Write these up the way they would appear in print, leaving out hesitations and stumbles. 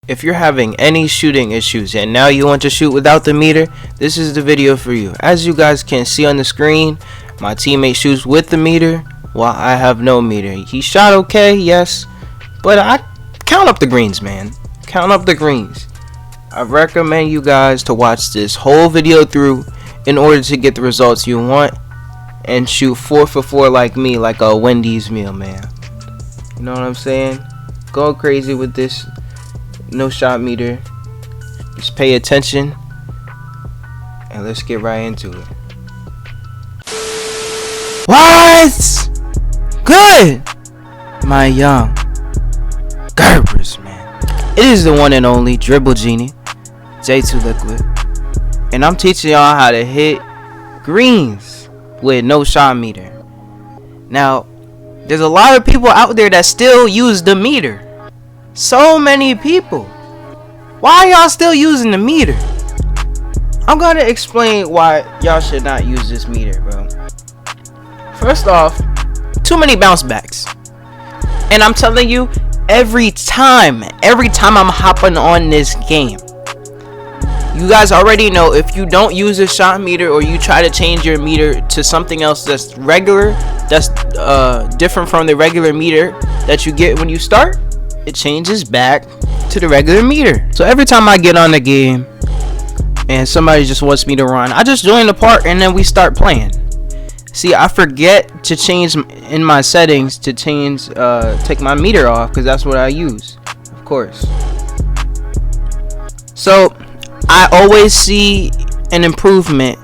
If you're having any shooting issues and now you want to shoot without the meter, this is the video for you. As you guys can see on the screen, my teammate shoots with the meter while I have no meter. He shot okay, yes, but I count up the greens, man. Count up the greens. I recommend you guys to watch this whole video through in order to get the results you want and shoot 4 for 4 like me, like a Wendy's meal, man. You know what I'm saying? Go crazy with this no shot meter. Just pay attention and let's get right into it. What? Good, my young Gerbers, man. It is the one and only Dribble Genie, J2 Liquid, and I'm teaching y'all how to hit greens with no shot meter. Now, there's a lot of people out there that still use the meter. So many people. Why y'all still using the meter? I'm gonna explain why y'all should not use this meter, bro. First off, too many bounce backs. And I'm telling you, every time I'm hopping on this game, you guys already know, if you don't use a shot meter or you try to change your meter to something else that's regular, that's different from the regular meter that you get when you start, it changes back to the regular meter. So every time I get on the game and somebody just wants me to run, I just join the part and then we start playing. See, I forget to change in my settings to change, take my meter off, because that's what I use, of course. So I always see an improvement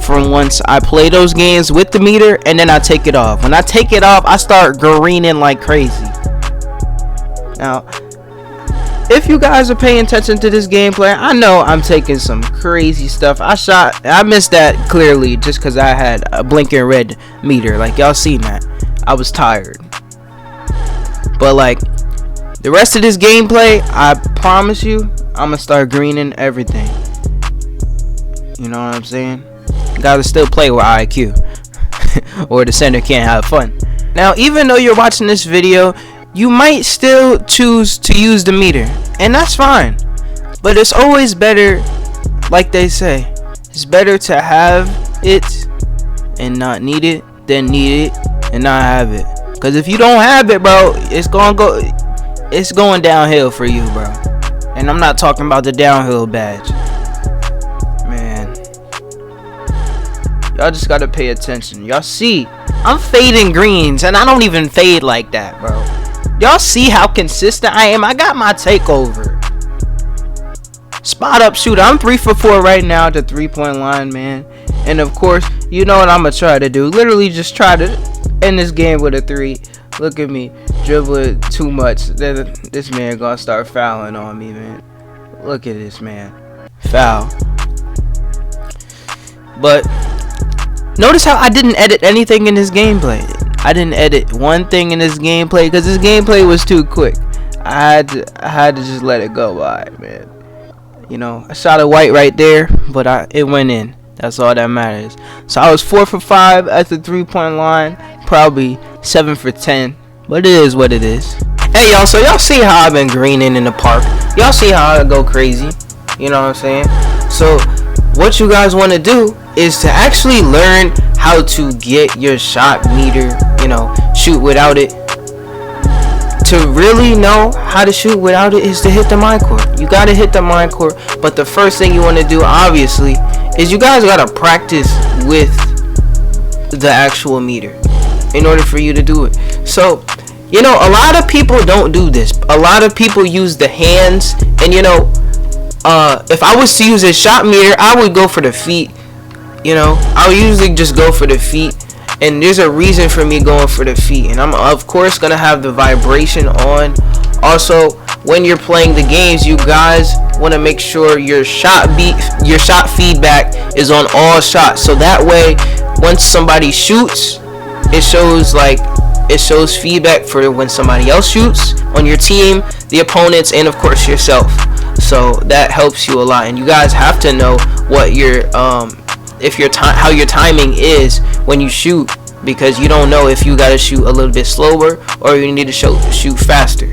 from once I play those games with the meter and then I take it off. When I take it off, I start greening like crazy. Now, if you guys are paying attention to this gameplay, I know I'm taking some crazy stuff. I missed that clearly just because I had a blinking red meter. Like, y'all seen that. I was tired. But like, the rest of this gameplay, I promise you, I'm gonna start greening everything. You know what I'm saying? You gotta still play with IQ or the center can't have fun. Now, even though you're watching this video, you might still choose to use the meter, and that's fine. But it's always better, like they say, it's better to have it and not need it than need it and not have it. Because if you don't have it, bro, it's going downhill for you, bro. And I'm not talking about the downhill badge, man. Y'all just gotta pay attention. Y'all see, I'm fading greens, and I don't even fade like that, bro. Y'all see how consistent I am? I got my takeover. Spot up shooter. I'm 3 for 4 right now at the 3-point line, man. And of course, you know what I'm gonna try to do. Literally just try to end this game with a 3. Look at me. Dribble it too much. Then this man gonna start fouling on me, man. Look at this, man. Foul. But notice how I didn't edit anything in this gameplay. I didn't edit one thing in this gameplay because this gameplay was too quick. I had to just let it go by, man. You know, I shot a white right there, but it went in. That's all that matters. So I was 4 for 5 at the 3-point line, probably 7 for 10, but it is what it is. Hey y'all, so y'all see how I've been greening in the park? Y'all see how I go crazy? You know what I'm saying? So what you guys want to do is to actually learn how to get your shot meter, you know, shoot without it. To really know how to shoot without it is to hit the minecourt. You gotta hit the minecourt, but the first thing you want to do, obviously, is you guys gotta practice with the actual meter in order for you to do it. So, you know, a lot of people don't do this. A lot of people use the hands, and you know, if I was to use a shot meter, I would go for the feet. You know, I would usually just go for the feet, and there's a reason for me going for the feet, and I'm of course gonna have the vibration on. Also, when you're playing the games, you guys want to make sure your shot feedback is on all shots, so that way once somebody shoots, it shows feedback for when somebody else shoots on your team, the opponents, and of course yourself. So that helps you a lot, and you guys have to know what your how your timing is when you shoot, because you don't know if you gotta shoot a little bit slower or you need to shoot faster.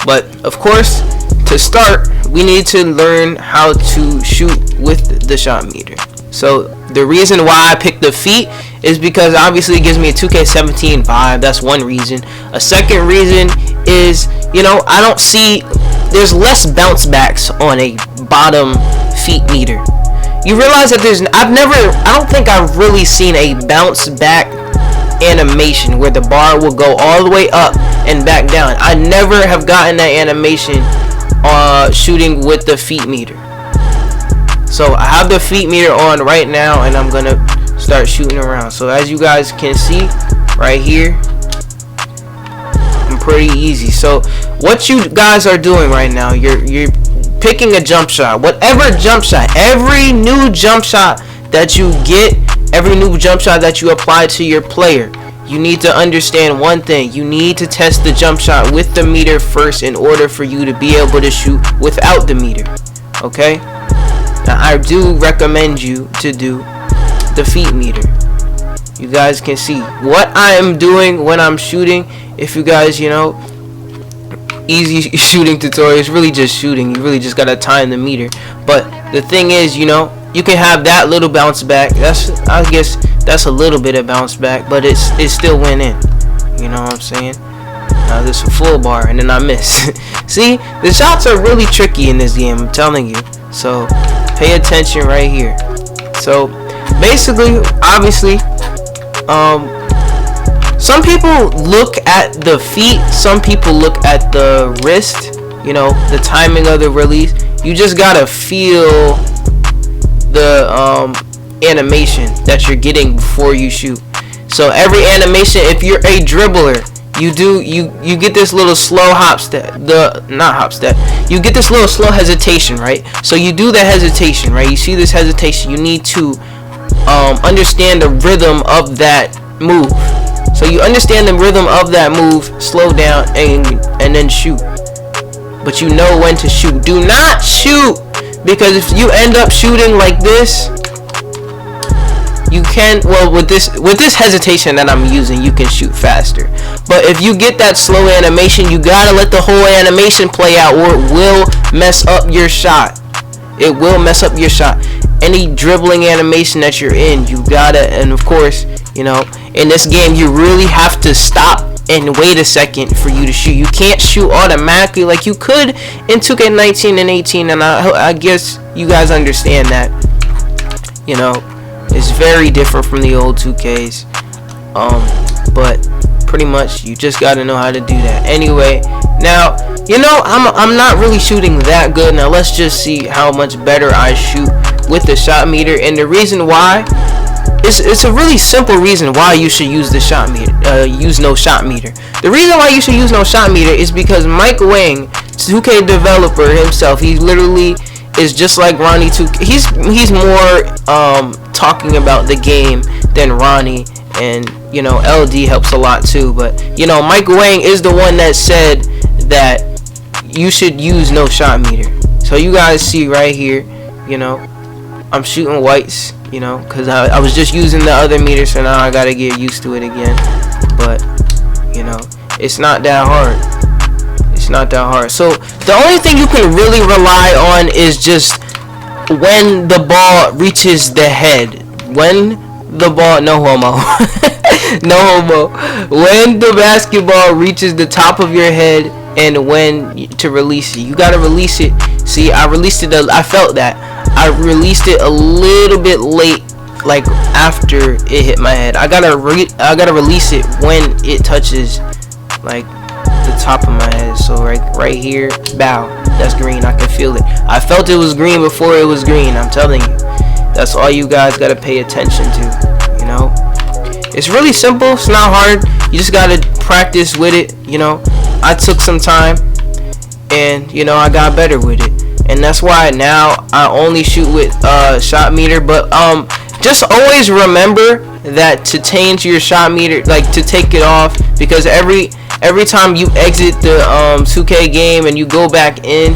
But of course, to start, we need to learn how to shoot with the shot meter. So the reason why I picked the feet is because obviously it gives me a 2K17 vibe. That's one reason. A second reason is, I don't see, there's less bounce backs on a bottom feet meter. You realize that I don't think I've really seen a bounce back animation where the bar will go all the way up and back down. I never have gotten that animation shooting with the feet meter. So I have the feet meter on right now, and I'm gonna start shooting around. So as you guys can see right here, I'm pretty easy. So what you guys are doing right now, you're picking a jump shot, whatever jump shot, every new jump shot that you get, every new jump shot that you apply to your player, you need to understand one thing. You need to test the jump shot with the meter first in order for you to be able to shoot without the meter. Okay? Now I do recommend you to do the feet meter. You guys can see what I am doing when I'm shooting. If you guys, easy shooting tutorial, it's really just shooting. You really just gotta time the meter. But the thing is, you can have that little bounce back. I guess that's a little bit of bounce back, but it still went in. You know what I'm saying? Now this is a full bar, and then I miss. See, the shots are really tricky in this game, I'm telling you. So pay attention right here. So basically, obviously, some people look at the feet, some people look at the wrist, the timing of the release. You just gotta feel the animation that you're getting before you shoot. So every animation, if you're a dribbler, you get this little slow hop step, you get this little slow hesitation, right? So you do the hesitation, right? You see this hesitation, you need to understand the rhythm of that move. So you understand the rhythm of that move, slow down and then shoot. But you know when to shoot. Do not shoot, because if you end up shooting like this, you can, with this hesitation that I'm using, you can shoot faster. But if you get that slow animation, you gotta let the whole animation play out, or it will mess up your shot. It will mess up your shot. Any dribbling animation that you're in, you gotta, and of course, in this game, you really have to stop and wait a second for you to shoot. You can't shoot automatically like you could in 2K19 and 18, and I guess you guys understand that. It's very different from the old 2Ks. But pretty much you just gotta know how to do that. Anyway, now I'm not really shooting that good. Now let's just see how much better I shoot with the shot meter, and the reason why. It's a really simple reason why you should use the shot meter. Use no shot meter. The reason why you should use no shot meter is because Mike Wang, 2K developer himself, he literally is just like Ronnie 2K. He's more talking about the game than Ronnie, and LD helps a lot too. But Mike Wang is the one that said that you should use no shot meter. So you guys see right here, I'm shooting whites. Because I was just using the other meter, so now I gotta get used to it again. But it's not that hard. It's not that hard. So the only thing you can really rely on is just when the ball reaches the head. When the ball, no homo, no homo. When the basketball reaches the top of your head, and when to release it, you gotta release it. See, I released it. I felt that. I released it a little bit late, like after it hit my head. I gotta release it when it touches like the top of my head. So right here, bow. That's green. I can feel it. I felt it was green before it was green. I'm telling you. That's all you guys gotta pay attention to. It's really simple. It's not hard. You just gotta practice with it. I took some time, and I got better with it. And that's why now I only shoot with shot meter. But just always remember that to change your shot meter, like to take it off, because every time you exit the 2K game and you go back in,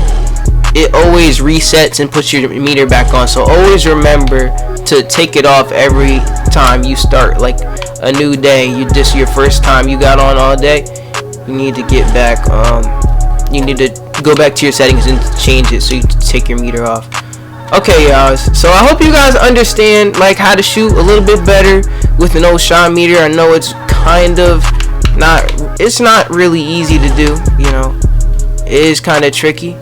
it always resets and puts your meter back on. So always remember to take it off every time you start like a new day. Your first time you got on all day, you need to get back you need to go back to your settings and change it so you take your meter off. Okay, y'all, so I hope you guys understand like how to shoot a little bit better with an old shot meter. I know it's kind of it's not really easy to do, you know, it is kind of tricky,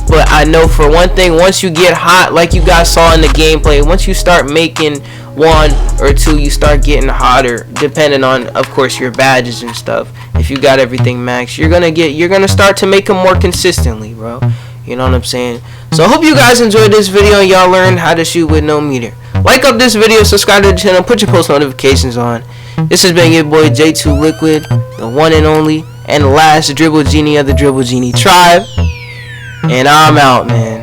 but I know for one thing, once you get hot, like you guys saw in the gameplay, once you start making 1 or 2, you start getting hotter, depending on, of course, your badges and stuff. If you got everything max, you're gonna start to make them more consistently, bro. You know what I'm saying? So I hope you guys enjoyed this video and y'all learned how to shoot with no meter. Like up this video, subscribe to the channel, put your post notifications on. This has been your boy J2 Liquid, the one and only and last Dribble Genie of the Dribble Genie tribe. And I'm out, man.